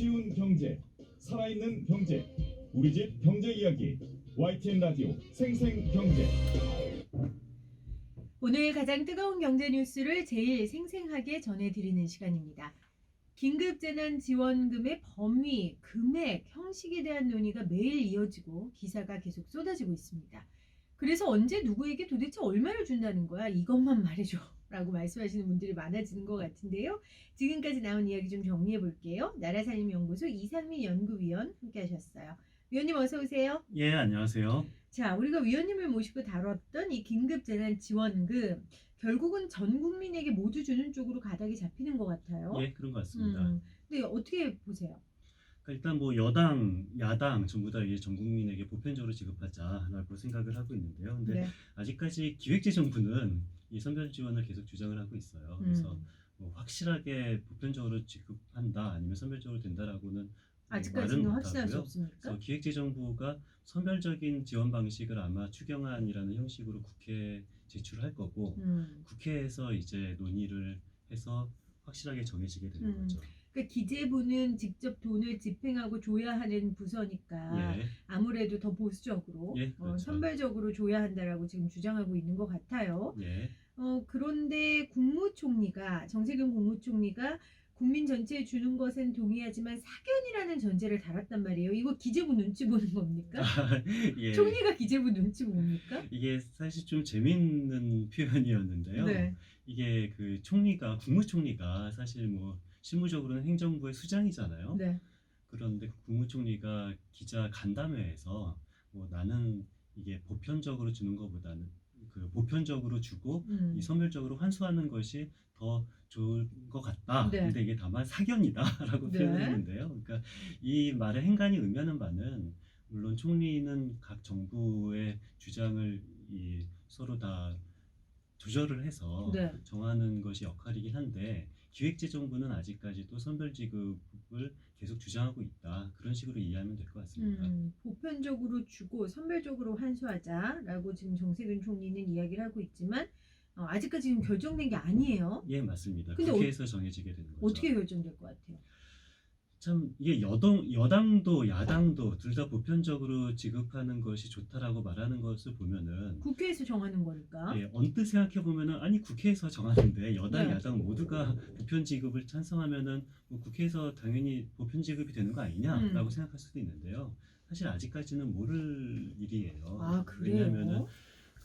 쉬운 경제, 살아있는 경제, 우리 집 경제 이야기, YTN 라디오 생생경제. 오늘 가장 뜨거운 경제 뉴스를 제일 생생하게 전해드리는 시간입니다. 긴급재난지원금의 범위, 금액, 형식에 대한 논의가 매일 이어지고 기사가 계속 쏟아지고 있습니다. 그래서 언제 누구에게 도대체 얼마를 준다는 거야? 이것만 말해줘 라고 말씀하시는 분들이 많아지는 것 같은데요. 지금까지 나온 이야기 좀 정리해 볼게요. 나라살림연구소 이상민 연구위원 함께 하셨어요. 위원님 어서 오세요. 예, 안녕하세요. 자, 우리가 위원님을 모시고 다뤘던 이 긴급재난지원금, 결국은 전 국민에게 모두 주는 쪽으로 가닥이 잡히는 것 같아요. 예, 그런 것 같습니다. 근데 어떻게 보세요? 그러니까 일단 뭐 여당, 야당 전부 다 이제 전 국민에게 보편적으로 지급하자라고 생각을 하고 있는데요. 근데 네. 아직까지 기획재정부는 이 선별 지원을 계속 주장을 하고 있어요. 그래서 뭐 확실하게 보편적으로 지급한다 아니면 선별적으로 된다라고는 아직까지는 말은 확신할 수 못하고요. 없습니까? 그래서 기획재정부가 선별적인 지원 방식을 아마 추경안이라는 형식으로 국회에 제출할 거고 국회에서 이제 논의를 해서 확실하게 정해지게 되는 거죠. 그러니까 기재부는 직접 돈을 집행하고 줘야 하는 부서니까 예, 아무래도 더 보수적으로 예, 그렇죠. 선별적으로 줘야 한다라고 지금 주장하고 있는 것 같아요. 예. 그런데 정세균 국무총리가 국민 전체에 주는 것은 동의하지만 사견이라는 전제를 달았단 말이에요. 이거 기재부 눈치 보는 겁니까? 예. 총리가 기재부 눈치 봅니까? 이게 사실 좀 재밌는 표현이었는데요. 네. 이게 그 국무총리가 사실 뭐 실무적으로는 행정부의 수장이잖아요. 네. 그런데 그 국무총리가 기자 간담회에서 뭐 나는 이게 보편적으로 주는 것보다는 그 보편적으로 주고 이 선별적으로 환수하는 것이 더 좋을 것 같다. 네. 근데 이게 다만 사견이다라고 네. 표현했는데요. 그러니까 이 말의 행간이 의미하는 바는 물론 총리는 각 정부의 주장을 서로 다 조절을 해서 네. 정하는 것이 역할이긴 한데 기획재정부는 아직까지도 선별지급을 계속 주장하고 있다. 그런 식으로 이해하면 될 것 같습니다. 보편적으로 주고 선별적으로 환수하자라고 지금 정세균 총리는 이야기를 하고 있지만 아직까지 지금 결정된 게 아니에요. 예, 맞습니다. 근데 국회에서 정해지게 되는 거죠. 어떻게 결정될 것 같아요? 참 이게 여당도 야당도 둘 다 보편적으로 지급하는 것이 좋다라고 말하는 것을 보면은 국회에서 정하는 거니까. 예, 언뜻 생각해 보면은 아니 국회에서 정하는데 여당 네. 야당 모두가 보편 지급을 찬성하면은 뭐 국회에서 당연히 보편 지급이 되는 거 아니냐라고 생각할 수도 있는데요. 사실 아직까지는 모를 일이에요. 아, 그래요? 왜냐하면은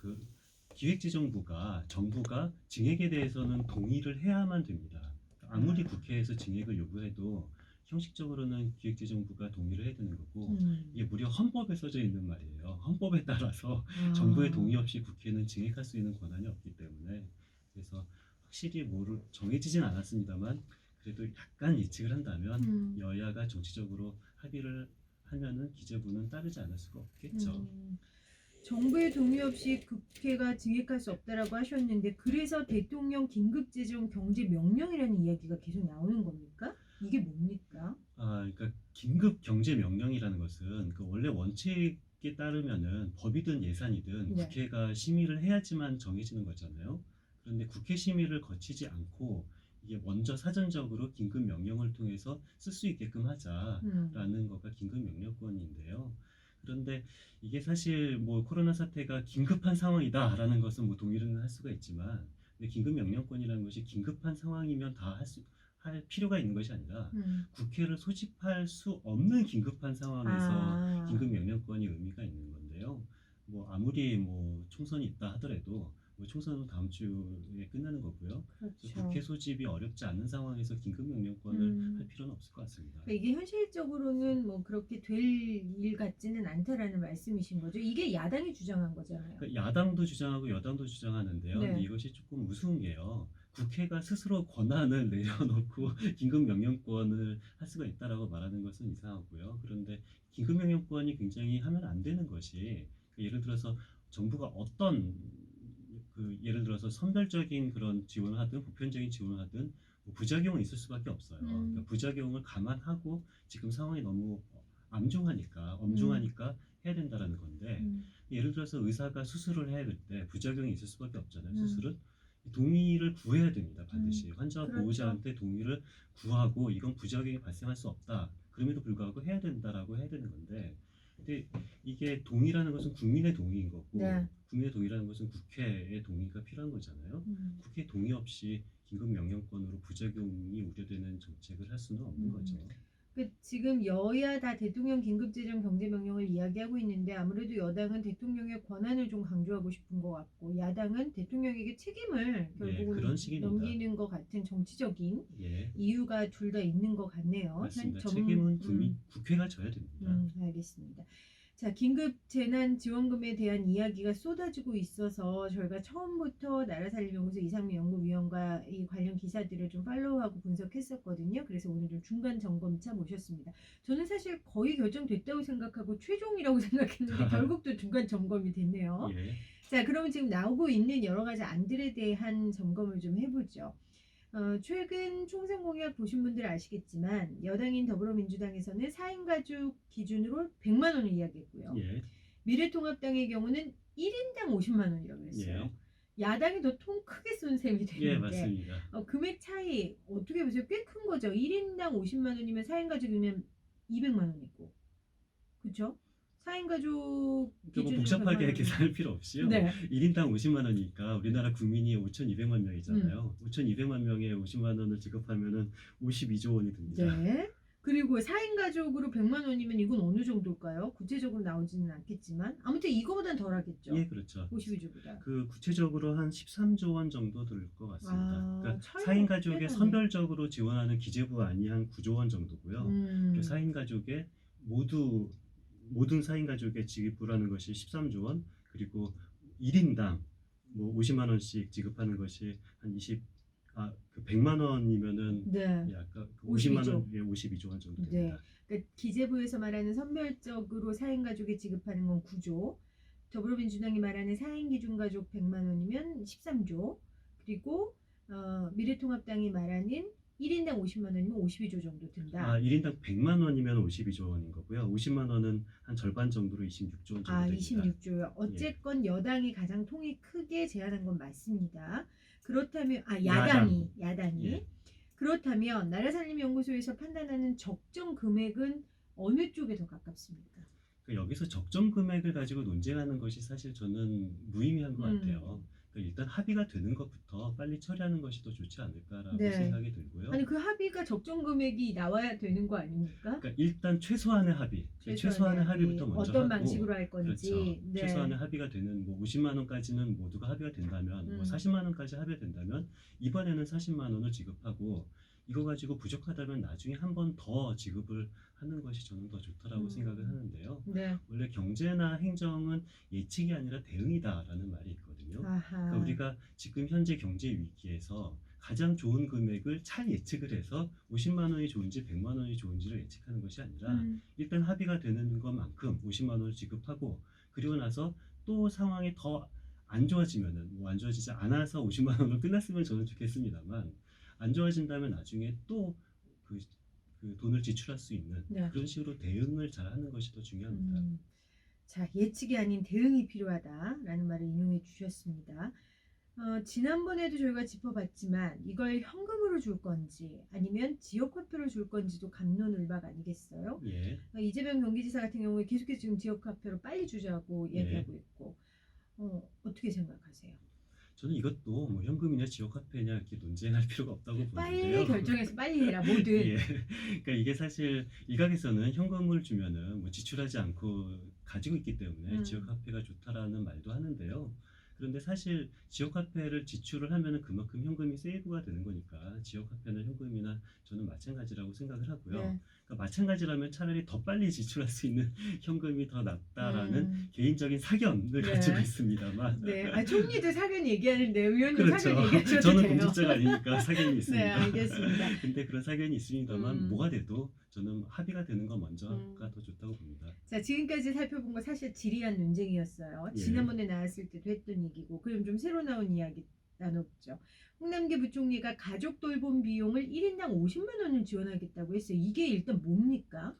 그 기획재정부가 정부가 증액에 대해서는 동의를 해야만 됩니다. 아무리 국회에서 증액을 요구해도 형식적으로는 기획재정부가 동의를 해야 되는 거고 이게 무려 헌법에 써져 있는 말이에요. 헌법에 따라서 정부의 동의 없이 국회는 증액할 수 있는 권한이 없기 때문에 그래서 확실히 정해지진 않았습니다만 그래도 약간 예측을 한다면 여야가 정치적으로 합의를 하면은 기재부는 따르지 않을 수가 없겠죠. 정부의 동의 없이 국회가 증액할 수 없다라고 하셨는데 그래서 대통령 긴급재정 경제명령이라는 이야기가 계속 나오는 겁니까? 이게 뭡니까? 그러니까 긴급 경제 명령이라는 것은 그 원래 원칙에 따르면은 법이든 예산이든 네. 국회가 심의를 해야지만 정해지는 거잖아요. 그런데 국회 심의를 거치지 않고 이게 먼저 사전적으로 긴급 명령을 통해서 쓸 수 있게끔 하자라는 거가 긴급 명령권인데요. 그런데 이게 사실 뭐 코로나 사태가 긴급한 상황이다라는 것은 뭐 동의를 할 수가 있지만 근데 긴급 명령권이라는 것이 긴급한 상황이면 다 할 필요가 있는 것이 아니라 국회를 소집할 수 없는 긴급한 상황에서 긴급 명령권이 의미가 있는 건데요. 뭐 아무리 뭐 총선이 있다 하더라도 뭐 총선은 다음 주에 끝나는 거고요. 그렇죠. 국회 소집이 어렵지 않은 상황에서 긴급 명령권을 할 필요는 없을 것 같습니다. 그러니까 이게 현실적으로는 뭐 그렇게 될 일 같지는 않다라는 말씀이신 거죠. 이게 야당이 주장한 거잖아요. 그러니까 야당도 주장하고 여당도 주장하는데요. 네. 근데 이것이 조금 우스운 게요. 국회가 스스로 권한을 내려놓고 긴급명령권을 할 수가 있다라고 말하는 것은 이상하고요. 그런데 긴급명령권이 굉장히 하면 안 되는 것이 예를 들어서 정부가 예를 들어서 선별적인 그런 지원을 하든 보편적인 지원을 하든 뭐 부작용은 있을 수밖에 없어요. 그러니까 부작용을 감안하고 지금 상황이 너무 엄중하니까 해야 된다라는 건데 예를 들어서 의사가 수술을 해야 될 때 부작용이 있을 수밖에 없잖아요. 수술은 동의를 구해야 됩니다. 반드시 환자와 그렇죠. 보호자한테 동의를 구하고 이건 부작용이 발생할 수 없다. 그럼에도 불구하고 해야 된다라고 해야 되는 건데, 근데 이게 동의라는 것은 국민의 동의인 거고, 네. 국민의 동의라는 것은 국회의 동의가 필요한 거잖아요. 국회 동의 없이 긴급 명령권으로 부작용이 우려되는 정책을 할 수는 없는 거죠. 지금 여야 다 대통령 긴급재정 경제명령을 이야기하고 있는데 아무래도 여당은 대통령의 권한을 좀 강조하고 싶은 것 같고 야당은 대통령에게 책임을 결국은 그런 식입니다. 넘기는 것 같은 정치적인 예, 이유가 둘 다 있는 것 같네요. 맞습니다. 책임은 국회가 져야 됩니다. 알겠습니다. 자, 긴급재난지원금에 대한 이야기가 쏟아지고 있어서 저희가 처음부터 나라살림연구소 이상민 연구위원과 이 관련 기사들을 좀 팔로우하고 분석했었거든요. 그래서 오늘은 중간 점검차 모셨습니다. 저는 사실 거의 결정됐다고 생각하고 최종이라고 생각했는데 결국 또 중간 점검이 됐네요. 예. 자, 그러면 지금 나오고 있는 여러 가지 안들에 대한 점검을 좀 해보죠. 최근 총선 공약 보신 분들 아시겠지만 여당인 더불어민주당에서는 4인 가족 기준으로 100만 원을 이야기했고요. 예. 미래통합당의 경우는 1인당 50만 원이라고 했어요. 야당이 더 통 크게 쏜 셈이 되는데 예, 맞습니다. 금액 차이 어떻게 보세요? 꽤 큰 거죠. 1인당 50만 원이면 4인 가족이면 200만 원이고. 그렇죠? 4인 가족 뭐 복잡하게 계산할 필요 없이요. 네. 1인당 50만 원이니까 우리나라 국민이 5,200만 명이잖아요. 5,200만 명에 50만 원을 지급하면은 52조 원이 듭니다. 네. 그리고 4인 가족으로 100만 원이면 이건 어느 정도일까요? 구체적으로 나오지는 않겠지만 아무튼 이거보단 덜하겠죠. 예, 그렇죠. 52조보다. 그 구체적으로 한 13조 원 정도 들 것 같습니다. 그러니까 차이가 4인 가족에 꽤 선별적으로 지원하는 기재부 안이 한 9조 원 정도고요. 그 4인 가족에 모든 4인 가족에 지급하는 것이 13조 원, 그리고 1인당 뭐 50만 원씩 지급하는 것이 한 100만 원이면은 네. 아까 50만 원에 52조 원 정도 됩니다. 그러니까 기재부에서 말하는 선별적으로 4인 가족에 지급하는 건 9조, 더불어민주당이 말하는 4인 기준 가족 100만 원이면 13조, 그리고 미래통합당이 말하는 1인당 50만 원이면 52조 정도 든다. 1인당 100만 원이면 52조 원인 거고요. 50만 원은 한 절반 정도로 26조 원 정도 됩니다. 26조요. 어쨌건 여당이 가장 통이 크게 제한한 건 맞습니다. 그렇다면 야당이 예. 그렇다면 나라살림연구소에서 판단하는 적정 금액은 어느 쪽에 더 가깝습니까? 여기서 적정 금액을 가지고 논쟁하는 것이 사실 저는 무의미한 것 같아요. 일단 합의가 되는 것부터 빨리 처리하는 것이 더 좋지 않을까라고 생각이 들고요. 아니 그 합의가 적정 금액이 나와야 되는 거 아닙니까? 그러니까 일단 최소한의 합의, 최소한의 합의부터 먼저 어떤 하고, 방식으로 할 건지. 그렇죠. 네. 최소한의 합의가 되는 뭐 50만 원까지는 모두가 합의가 된다면, 뭐 40만 원까지 합의가 된다면 이번에는 40만 원을 지급하고 이거 가지고 부족하다면 나중에 한 번 더 지급을 하는 것이 저는 더 좋다라고 생각을 하는데요. 네. 원래 경제나 행정은 예측이 아니라 대응이다라는 말이 있거든요. 그러니까 우리가 지금 현재 경제 위기에서 가장 좋은 금액을 잘 예측을 해서 50만 원이 좋은지 100만 원이 좋은지를 예측하는 것이 아니라 일단 합의가 되는 것만큼 50만 원을 지급하고 그리고 나서 또 상황이 더 안 좋아지면은 뭐 안 좋아지지 않아서 50만 원으로 끝났으면 저는 좋겠습니다만 안 좋아진다면 나중에 또 그 돈을 지출할 수 있는 그런 식으로 대응을 잘 하는 것이 더 중요합니다. 자, 예측이 아닌 대응이 필요하다라는 말을 인용해 주셨습니다. 지난번에도 저희가 짚어봤지만 이걸 현금으로 줄 건지 아니면 지역화표로 줄 건지도 갑론을박 아니겠어요? 예. 이재명 경기지사 같은 경우에 계속해서 지금 지역화표로 빨리 주자고 얘기하고 있고 어떻게 생각하세요? 저는 이것도 뭐 현금이냐 지역화폐냐 이렇게 논쟁할 필요가 없다고 보는데요. 빨리 결정해서 빨리 해라 뭐든. 예. 그러니까 이게 사실 일각에서는 현금을 주면은 뭐 지출하지 않고 가지고 있기 때문에 지역화폐가 좋다라는 말도 하는데요. 그런데 사실 지역화폐를 지출을 하면은 그만큼 현금이 세이브가 되는 거니까 지역화폐는 현금이나 저는 마찬가지라고 생각을 하고요. 그러니까 마찬가지라면 차라리 더 빨리 지출할 수 있는 현금이 더 낫다라는 개인적인 사견을 가지고 있습니다만. 네, 총리도 사견 얘기하는데 의원님 그렇죠. 사견 얘기하셔도 저는 돼요. 공직자가 아니니까 사견이 있습니다. 네, 알겠습니다. 근데 그런 사견이 있습니다만 뭐가 돼도 저는 합의가 되는 거 먼저가 더 좋다고 봅니다. 자, 지금까지 살펴본 거 사실 지리한 논쟁이었어요. 지난번에 나왔을 때도 했던 얘기고 그럼 좀 새로 나온 이야기 나눠보죠. 홍남기 부총리가 가족 돌봄 비용을 1인당 50만 원을 지원하겠다고 했어요. 이게 일단 뭡니까?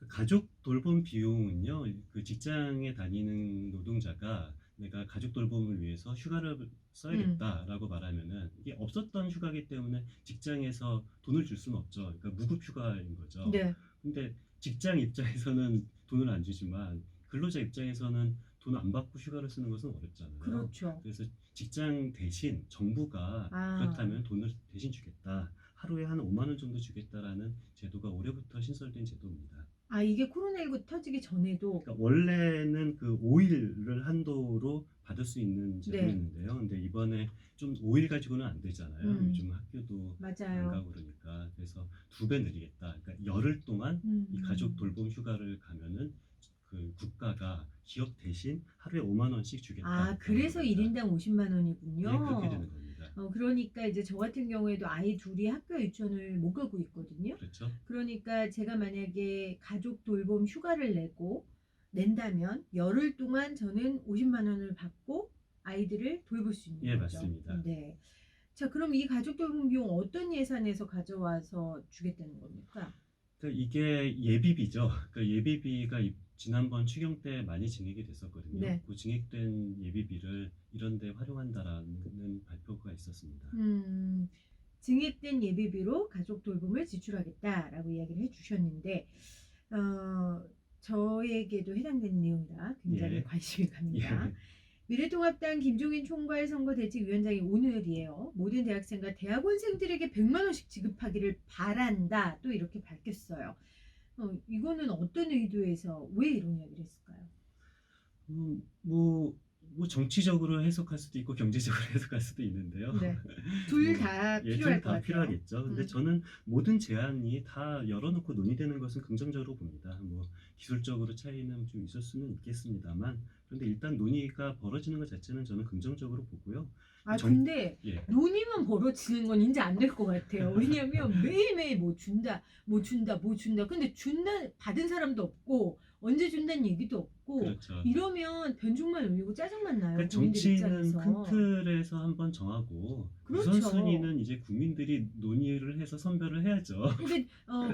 가족 돌봄 비용은요, 그 직장에 다니는 노동자가 내가 가족 돌봄을 위해서 휴가를 써야겠다라고 말하면은 이게 없었던 휴가이기 때문에 직장에서 돈을 줄 수는 없죠. 그러니까 무급 휴가인 거죠. 네. 근데 직장 입장에서는 돈을 안 주지만 근로자 입장에서는 돈 안 받고 휴가를 쓰는 것은 어렵잖아요. 그렇죠. 그래서 직장 대신 정부가 그렇다면 돈을 대신 주겠다. 하루에 한 5만 원 정도 주겠다라는 제도가 올해부터 신설된 제도입니다. 이게 코로나19 터지기 전에도 그러니까 원래는 그 5일을 한도로 받을 수 있는 네. 제도였는데요. 근데 이번에 좀 5일 가지고는 안 되잖아요. 요즘 학교도 안 맞아요. 가고 그러니까. 그래서 2배 늘리겠다. 그러니까 열흘 동안 이 가족 돌봄 휴가를 가면은 그 국가가 기업 대신 하루에 5만 원씩 주겠다. 그래서 1인당 50만 원이군요. 예, 그렇게 되는 겁니다. 그러니까 이제 저 같은 경우에도 아이 둘이 학교 유치원을 못 가고 있거든요. 그렇죠. 그러니까 제가 만약에 가족 돌봄 휴가를 낸다면 열흘 동안 저는 50만 원을 받고 아이들을 돌볼 수 있는 예, 거죠. 맞습니다. 네. 자, 그럼 이 가족 돌봄 비용 어떤 예산에서 가져와서 주겠다는 겁니까? 그러니까 이게 예비비죠. 그러니까 예비비가 지난번 추경 때 많이 증액이 됐었거든요. 네. 그 증액된 예비비를 이런 데 활용한다라는 발표가 있었습니다. 증액된 예비비로 가족 돌봄을 지출하겠다라고 이야기를 해주셨는데 저에게도 해당되는 내용이라 굉장히 예. 관심이 갑니다. 예. 미래통합당 김종인 총괄 선거대책위원장이 오늘이에요. 모든 대학생과 대학원생들에게 100만 원씩 지급하기를 바란다. 또 이렇게 밝혔어요. 이거는 어떤 의도에서 왜 이런 이야기를 했을까요? 뭐 정치적으로 해석할 수도 있고 경제적으로 해석할 수도 있는데요. 네. 둘 다 예, 필요할 둘 것 다 같아요. 필요하겠죠. 근데 저는 모든 제안이 다 열어놓고 논의되는 것은 긍정적으로 봅니다. 뭐 기술적으로 차이는 좀 있을 수는 있겠습니다만, 그런데 일단 논의가 벌어지는 것 자체는 저는 긍정적으로 보고요. 근데 예. 논의만 벌어지는 건 이제 안 될 것 같아요. 왜냐면 매일매일 뭐 준다. 근데 받은 사람도 없고 언제 준다는 얘기도 없고 그렇죠. 이러면 변죽만 울리고 짜증만 나요. 그러니까 국민들 정치는 입장에서. 큰 틀에서 한번 정하고 그렇죠. 우선순위는 이제 국민들이 논의를 해서 선별을 해야죠. 근데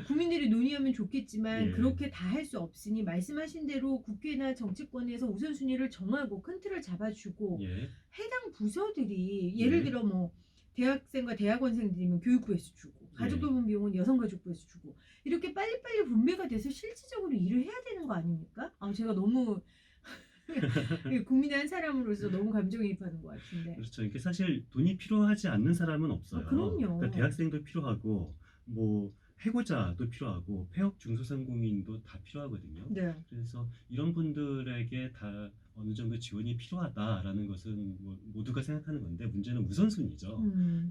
국민들이 논의하면 좋겠지만 예. 그렇게 다 할 수 없으니 말씀하신 대로 국회나 정치권에서 우선순위를 정하고 큰 틀을 잡아주고 예. 해당 부서들이 예를 예. 들어 뭐 대학생과 대학원생들이면 교육부에서 주고 가족돌봄 비용은 여성가족부에서 주고 이렇게 빨리빨리 분배가 돼서 실질적으로 일을 해야 되는 거 아닙니까? 제가 너무 국민의 한 사람으로서 너무 감정이입하는 것 같은데. 그렇죠. 이게 사실 돈이 필요하지 않는 사람은 없어요. 그럼요. 그러니까 대학생도 필요하고 뭐 해고자도 필요하고 폐업 중소상공인도 다 필요하거든요. 네. 그래서 이런 분들에게 다 어느 정도 지원이 필요하다라는 것은 뭐 모두가 생각하는 건데 문제는 우선순위죠.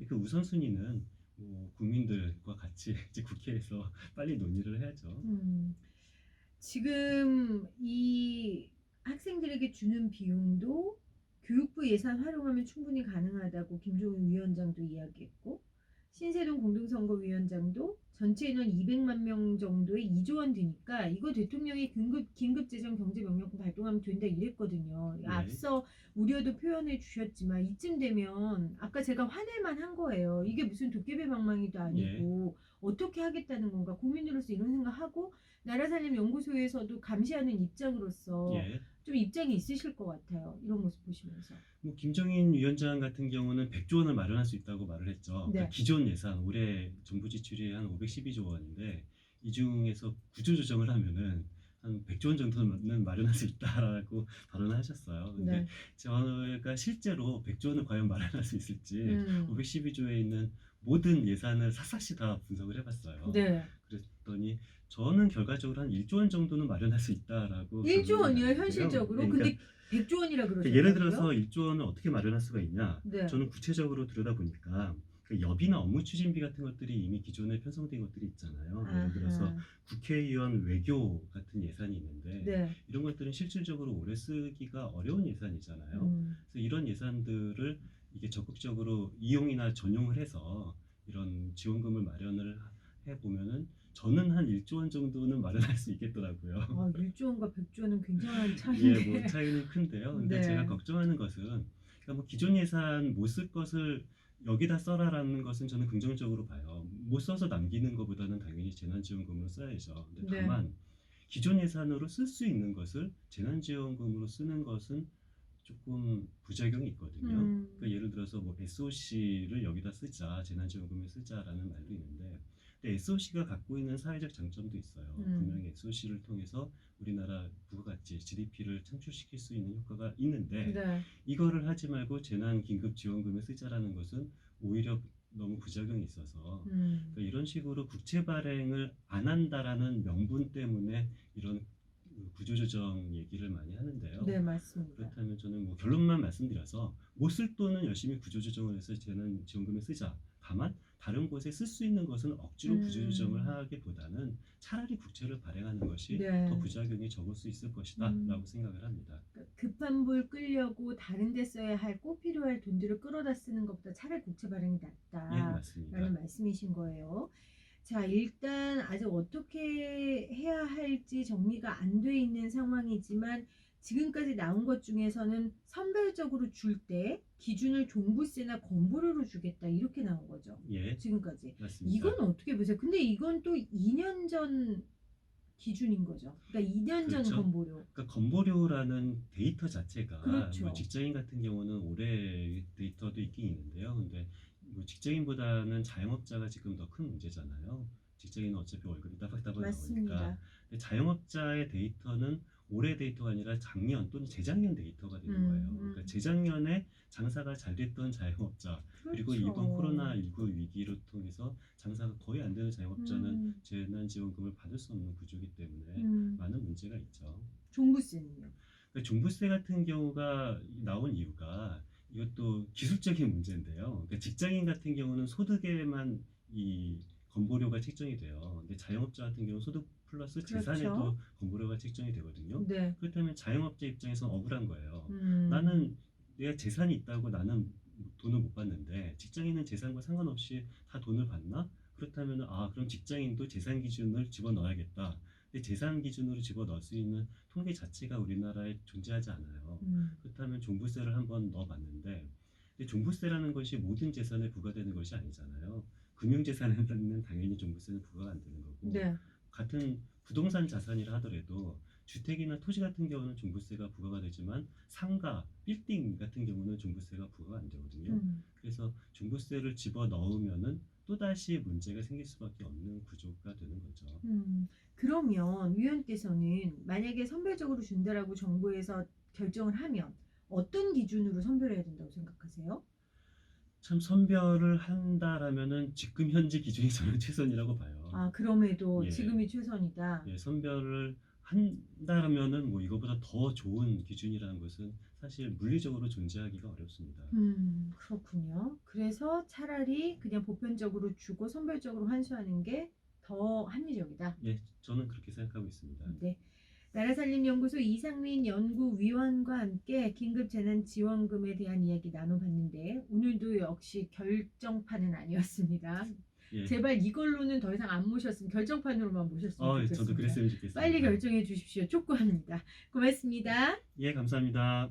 그 우선순위는 뭐 국민들과 같이 이제 국회에서 빨리 논의를 해야죠. 지금 이 학생들에게 주는 비용도 교육부 예산 활용하면 충분히 가능하다고 김종인 위원장도 이야기했고 신세동 공동선거위원장도 전체 인원 200만 명 정도에 2조 원 드니까 이거 대통령이 긴급재정 경제명령권 발동하면 된다 이랬거든요. 네. 앞서 우려도 표현해 주셨지만 이쯤 되면 아까 제가 화낼만 한 거예요. 이게 무슨 도깨비방망이도 아니고 어떻게 하겠다는 건가 국민으로서 이런 생각하고 나라살림연구소에서도 감시하는 입장으로서 좀 입장이 있으실 것 같아요. 이런 모습 보시면서. 뭐 김정인 위원장 같은 경우는 100조 원을 마련할 수 있다고 말을 했죠. 네. 그러니까 기존 예산 올해 정부 지출이 한 512조 원인데 이 중에서 구조 조정을 하면은 한 100조 원 정도는 마련할 수 있다라고 발언을 하셨어요. 근데 네. 저희가 실제로 100조 원을 과연 마련할 수 있을지 512조에 있는 모든 예산을 샅샅이 다 분석을 해봤어요. 네. 그랬더니 저는 결과적으로 한 1조 원 정도는 마련할 수 있다라고. 1조 원이요 현실적으로? 그러니까 근데 100조 원이라 그러셨어요. 예를 들어서 1조 원을 어떻게 마련할 수가 있냐? 네. 저는 구체적으로 들여다보니까 그 여비나 업무 추진비 같은 것들이 이미 기존에 편성된 것들이 있잖아요. 예를 들어서 국회의원 외교 같은 예산이 있는데 네. 이런 것들은 실질적으로 오래 쓰기가 어려운 예산이잖아요. 그래서 이런 예산들을 이게 적극적으로 이용이나 전용을 해서 이런 지원금을 마련을 해보면은 저는 한 1조 원 정도는 마련할 수 있겠더라고요. 1조 원과 100조 원은 굉장한 차이인데. 뭐 차이는 큰데요. 근데 네. 제가 걱정하는 것은 그러니까 뭐 기존 예산 못 쓸 것을 여기다 써라라는 것은 저는 긍정적으로 봐요. 못 써서 남기는 것보다는 당연히 재난지원금으로 써야죠. 근데 다만 기존 예산으로 쓸 수 있는 것을 재난지원금으로 쓰는 것은 조금 부작용이 있거든요. 그러니까 예를 들어서 뭐 SOC를 여기다 쓰자, 재난지원금에 쓰자라는 말도 있는데, 근데 SOC가 갖고 있는 사회적 장점도 있어요. 분명히 SOC를 통해서 우리나라 부가가치, GDP를 창출시킬 수 있는 효과가 있는데, 네. 이거를 하지 말고 재난긴급지원금에 쓰자라는 것은 오히려 너무 부작용이 있어서, 그러니까 이런 식으로 국채 발행을 안 한다라는 명분 때문에 이런 구조조정 얘기를 많이 하는데요. 네, 맞습니다. 그렇다면 저는 뭐 결론만 말씀드려서 못 쓸 돈은 열심히 구조조정을 해서 재난지원금에 쓰자. 다만 다른 곳에 쓸 수 있는 것은 억지로 구조조정을 하기보다는 차라리 국채를 발행하는 것이 네. 더 부작용이 적을 수 있을 것이다 라고 생각을 합니다. 그러니까 급한 불 끌려고 다른 데 써야 할 꼭 필요할 돈들을 끌어다 쓰는 것보다 차라리 국채 발행이 예, 낫다라는 맞습니다. 말씀이신 거예요. 자, 일단 아직 어떻게 해야 할지 정리가 안 돼 있는 상황이지만 지금까지 나온 것 중에서는 선별적으로 줄 때 기준을 종부세나 건보료로 주겠다 이렇게 나온 거죠. 예, 지금까지. 맞습니다. 이건 어떻게 보세요? 근데 이건 또 2년 전 기준인 거죠. 그러니까 2년 전 그렇죠. 건보료. 그러니까 건보료라는 데이터 자체가 그렇죠. 뭐 직장인 같은 경우는 올해 데이터도 있긴 있는데요. 근데 뭐 직장인보다는 자영업자가 지금 더 큰 문제잖아요. 직장인은 어차피 월급이 따박따박 나오니까. 맞습니다. 근데 자영업자의 데이터는 올해 데이터가 아니라 작년 또는 재작년 데이터가 되는 거예요. 그러니까 재작년에 장사가 잘 됐던 자영업자, 그리고 그렇죠. 이번 코로나19 위기를 통해서 장사가 거의 안 되는 자영업자는 재난지원금을 받을 수 없는 구조이기 때문에 많은 문제가 있죠. 종부세는요? 그러니까 종부세 같은 경우가 나온 이유가 이것도 기술적인 문제인데요. 그러니까 직장인 같은 경우는 소득에만 이 건보료가 책정이 돼요. 근데 자영업자 같은 경우는 소득 플러스 재산에도 그렇죠. 건보료가 책정이 되거든요. 네. 그렇다면 자영업자 입장에서는 억울한 거예요. 나는 내가 재산이 있다고 나는 돈을 못 받는데 직장인은 재산과 상관없이 다 돈을 받나? 그렇다면 그럼 직장인도 재산 기준을 집어넣어야겠다. 근데 재산 기준으로 집어넣을 수 있는 통계 자체가 우리나라에 존재하지 않아요. 그렇다면 종부세를 한번 넣어봤는데, 근데 종부세라는 것이 모든 재산에 부과되는 것이 아니잖아요. 금융재산에는 당연히 종부세는 부과가 안 되는 거고, 네. 같은 부동산 자산이라 하더라도 주택이나 토지 같은 경우는 종부세가 부과가 되지만 상가, 빌딩 같은 경우는 종부세가 부과가 안 되거든요. 그래서 종부세를 집어넣으면은 또다시 문제가 생길 수밖에 없는 구조가 되는 거죠. 그러면 위원께서는 만약에 선별적으로 준다라고 정부에서 결정을 하면 어떤 기준으로 선별해야 된다고 생각하세요? 참 선별을 한다라면은 지금 현재 기준이 저는 최선이라고 봐요. 그럼에도 예. 지금이 최선이다. 예, 선별을 한다면은 뭐 이거보다 더 좋은 기준이라는 것은 사실 물리적으로 존재하기가 어렵습니다. 그렇군요. 그래서 차라리 그냥 보편적으로 주고 선별적으로 환수하는 게 더 합리적이다. 예, 저는 그렇게 생각하고 있습니다. 네. 나라살림연구소 이상민 연구위원과 함께 긴급재난지원금에 대한 이야기 나눠봤는데 오늘도 역시 결정판은 아니었습니다. 예. 제발 이걸로는 더 이상 안 모셨으면 결정판으로만 모셨으면 좋겠습니다. 저도 그랬으면 좋겠습니다. 빨리 결정해 주십시오. 촉구합니다. 고맙습니다. 예, 감사합니다.